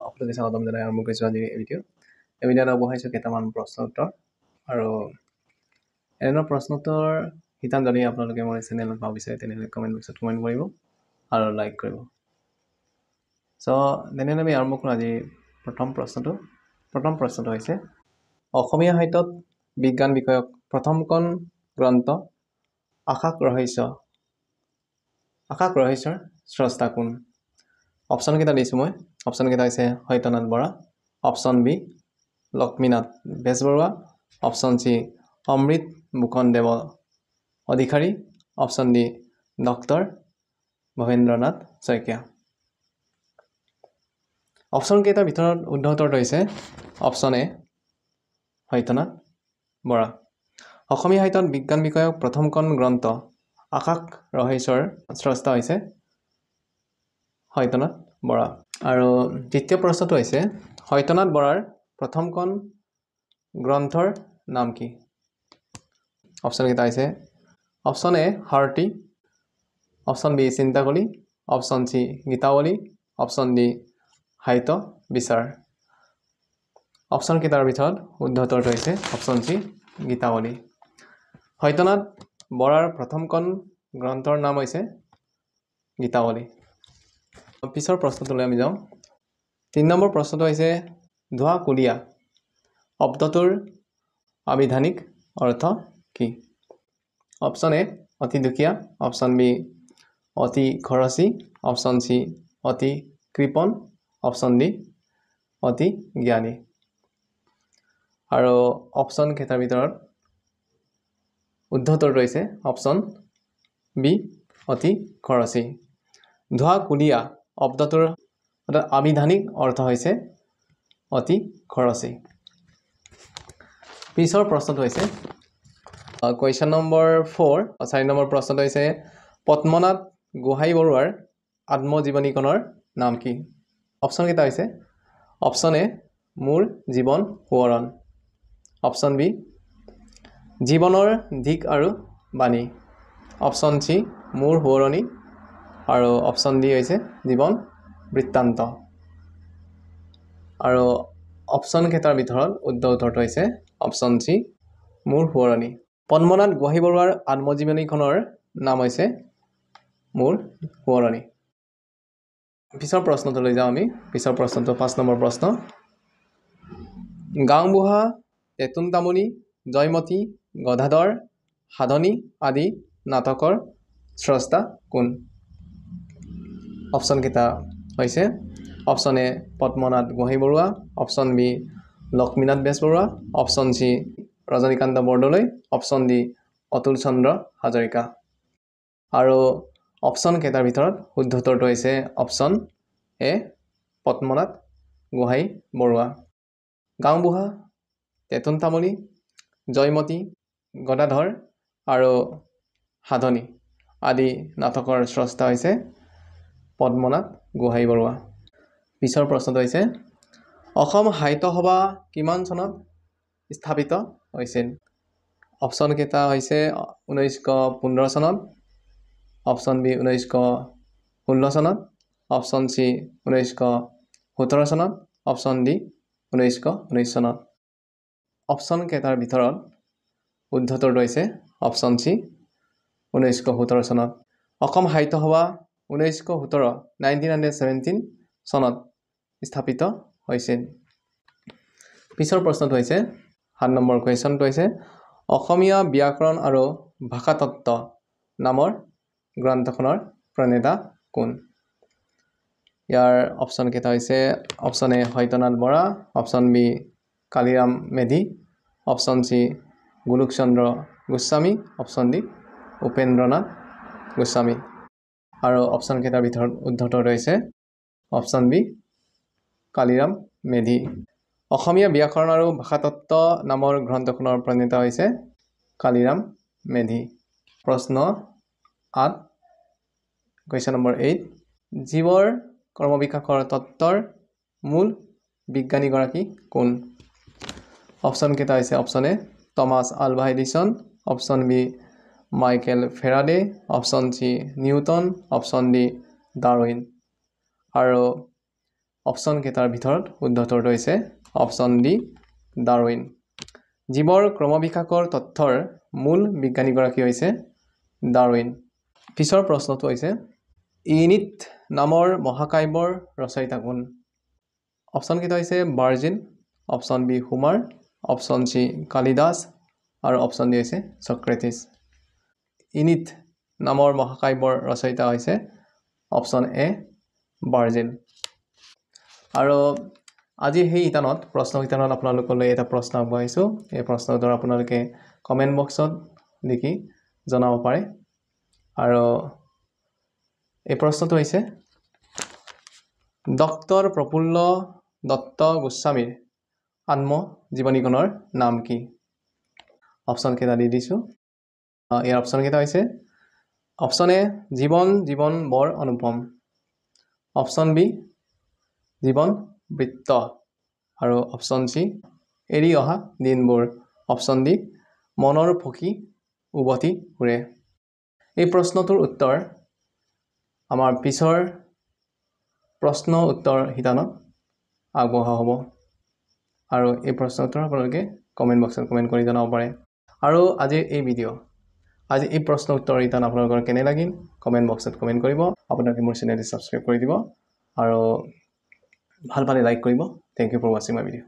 আপোনালোকে স্বাগতম জনাই আৰম্ভ কৰিছোঁ আজিৰ এই ভিডিঅ'। এই ভিডিঅ'ত আগবঢ়াইছোঁ কেইটামান প্ৰশ্ন উত্তৰ আৰু এনে প্ৰশ্ন উত্তৰ শিতান যদি আপোনালোকে মোৰ চেনেলত পাব বিচাৰে তেনেহ'লে কমেণ্ট বক্সত কমেণ্ট কৰিব আৰু লাইক কৰিব। তেনেহ'লে আমি আৰম্ভ কৰোঁ আজিৰ প্ৰথম প্ৰশ্নটো হৈছে অসমীয়া সাহিত্যত বিজ্ঞান বিষয়ক প্ৰথমখন গ্ৰন্থ আকাশ ৰহস্যৰ স্ৰষ্টা কোন? অপশ্যন কেইটা দিছোঁ মই। অপশ্যন কেইটা হৈছে Satyanath Bora, option B Lakshminath Bezbaruah, option C Amrit Phukandev Adhikari, option D doctor Bhabendranath Saikia. Option কেইটাৰ ভিতৰত শুদ্ধ উত্তৰটো হৈছে অপশ্যন এ সত্যনাথ বৰা। অসমীয়া সাহিত্যত বিজ্ঞান বিষয়ক প্ৰথমখন গ্ৰন্থ আকাশ ৰহস্যৰ স্ৰষ্টা হৈছে সত্যনাথ বৰা। আৰু দ্বিতীয় প্ৰশ্নটো হৈছে সত্যনাথ বৰাৰ প্ৰথমখন গ্ৰন্থৰ নাম কি? অপশ্যন কেইটা হৈছে option A Sarathi, option B Chintakali, option C Gitawali, option D Sahitya Bichar. Option কেইটাৰ ভিতৰত শুদ্ধ উত্তৰটো হৈছে অপশ্যন চি গীতাৱলী। সত্যনাথ বৰাৰ প্ৰথমখন গ্ৰন্থৰ নাম হৈছে গীতাৱলী। পিছৰ প্ৰশ্নটোলৈ আমি যাওঁ। 3 নম্বৰ প্ৰশ্নটো হৈছে ধোঁৱাকুলীয়া শব্দটোৰ আবিধানিক অৰ্থ কি? অপশ্যন এ অতি দুখীয়া, অপশ্যন বি অতি খৰচী, অপশ্যন চি অতি কৃপণ, অপশ্যন ডি অতি জ্ঞানী। আৰু অপশ্যন কেইটাৰ ভিতৰত শুদ্ধ উত্তৰটো হৈছে অপশ্যন বি অতি খৰচী। ধোঁৱাকুলীয়া শব্দটোৰ আবিধানিক অৰ্থ হৈছে অতি খৰচী। পিছৰ প্ৰশ্নটো হৈছে কুৱেশ্যন নম্বৰ 4, 4 নম্বৰ প্ৰশ্নটো হৈছে পদ্মনাথ গোহাঞিবৰুৱাৰ আত্মজীৱনীখনৰ নাম কি? অপশ্যন কেইটা হৈছে অপশ্যন এ মোৰ জীৱন সোঁৱৰণ, অপশ্যন বি জীৱনৰ দিশ আৰু বাণী, অপশ্যন চি মোৰ সোঁৱৰণি আৰু অপশ্যন ডি হৈছে জীৱন বৃত্তান্ত। আৰু অপশ্যন কেইটাৰ ভিতৰত শুদ্ধ উত্তৰটো হৈছে অপশ্যন চি মোৰ সোঁৱৰণি। পদ্মনাথ গোহাঞিবৰুৱাৰ আত্মজীৱনীখনৰ নাম হৈছে মোৰ সোঁৱৰণি। পিছৰ প্ৰশ্নটোলৈ যাওঁ আমি। পিছৰ প্ৰশ্নটো 5 নম্বৰ প্ৰশ্ন। গাঁওবুঢ়া, টেটোন তামুলী, জয়মতী, গদাধৰ, সাধনী আদি নাটকৰ স্ৰষ্টা কোন? অপশ্যন কেইটা হৈছে option A Padmanath Gohainbarua, option B Lakshminath Bezbaruah, option C Rajanikanta Bordoloi, option D Atul Chandra Hazarika. আৰু অপশ্যন কেইটাৰ ভিতৰত শুদ্ধ উত্তৰটো হৈছে অপশ্যন এ পদ্মনাথ গোহাঞিবৰুৱা। গাঁওবুঢ়া, টেটোন তামুলী, জয়মতী, গদাধৰ আৰু সাধনী আদি নাটকৰ স্ৰষ্টা হৈছে পদ্মনাথ গোহাঞিবৰুৱা। পিছৰ প্ৰশ্নটো হৈছে অসম সাহিত্য সভা কিমান চনত স্থাপিত হৈছিল? অপশ্যন কেইটা হৈছে 1915 চনত, অপশ্যন বি 1916 চনত, অপশ্যন চি 1917 চনত, অপশ্যন ডি 1919 চনত। অপশ্যন কেইটাৰ ভিতৰত শুদ্ধ উত্তৰটো হৈছে অপশ্যন চি 1917 চনত। অসম সাহিত্য সভা 1917 চনত স্থাপিত হৈছিল। পিছৰ প্ৰশ্নটো হৈছে 7 নম্বৰ কুৱেশ্যনটো হৈছে অসমীয়া ব্যাকৰণ আৰু ভাষাতত্ত্ব নামৰ গ্ৰন্থখনৰ প্ৰণেতা কোন? ইয়াৰ অপশ্যন কেইটা হৈছে option A Satyanath Bora, option B Kaliram Medhi, option C Golokchandra Goswami, option D Upendranath Goswami. আৰু অপশ্যন কেইটাৰ ভিতৰত শুদ্ধ উত্তৰটো হৈছে অপশ্যন বি কালিৰাম মেধি। অসমীয়া ব্যাকৰণ আৰু ভাষাতত্ত্ব নামৰ গ্ৰন্থখনৰ প্ৰণেতা হৈছে কালিৰাম মেধি। প্ৰশ্ন 8, কুৱেশ্যন নম্বৰ 8, জীৱৰ ক্ৰমবিকাশৰ তত্ত্বৰ মূল বিজ্ঞানীগৰাকী কোন? অপশ্যন কেইটা হৈছে option A Thomas Alva Edison, option B Michael Faraday, option C Newton, option D Darwin. আৰু অপশ্যন কেইটাৰ ভিতৰত শুদ্ধ উত্তৰটো হৈছে অপশ্যন ডি ডাৰউইন জীৱৰ ক্ৰমবিকাশৰ তথ্যৰ মূল বিজ্ঞানীগৰাকী হৈছে ডাৰউইন পিছৰ প্ৰশ্নটো হৈছে ইনিট নামৰ মহাকাব্যৰ ৰচয়িতা কোন অপশ্যন কেইটা হৈছে Virgil option B Homer option C Kalidas আৰু অপশ্যন ডি হৈছে সক্ৰেটিছ ইনিট নামৰ মহাকাব্যৰ ৰচয়িতা হৈছে অপশ্যন এ ভাৰ্জিন আৰু আজি সেই ইটানত প্ৰশ্ন ইটানত আপোনালোকলৈ এটা প্ৰশ্ন আগবঢ়াইছোঁ এই প্ৰশ্নৰ উত্তৰ আপোনালোকে কমেণ্ট বক্সত লিখি জনাব পাৰে আৰু এই প্ৰশ্নটো হৈছে ডক্টৰ প্ৰফুল্ল দত্ত গোস্বামীৰ আত্মজীৱনীখনৰ নাম কি অপশ্যন কেইটা দি দিছোঁ ইয়াৰ অপশ্যন কেইটা হৈছে অপশ্যন এ জীৱন জীৱন বৰ অনুপম অপশ্যন বি জীৱন বৃত্ত আৰু অপশ্যন চি এৰি অহা দিনবোৰ অপশ্যন ডি মনৰ ফকি উভতি ঘূৰে এই প্ৰশ্নটোৰ উত্তৰ আমাৰ পিছৰ প্ৰশ্ন উত্তৰ শিতানত আগবঢ়োৱা হ'ব আৰু এই প্ৰশ্ন উত্তৰ আপোনালোকে কমেণ্ট বক্সত কমেণ্ট কৰি জনাব পাৰে আৰু আজি এই প্ৰশ্ন উত্তৰ শিতান আপোনালোকৰ কেনে লাগিল কমেণ্ট বক্সত কমেণ্ট কৰিব আপোনালোকে মোৰ চেনেলটো ছাবস্ক্ৰাইব কৰি দিব আৰু ভাল পালে লাইক কৰিব থেংক ইউ ফৰ ৱাচিং মাই ভিডিঅ'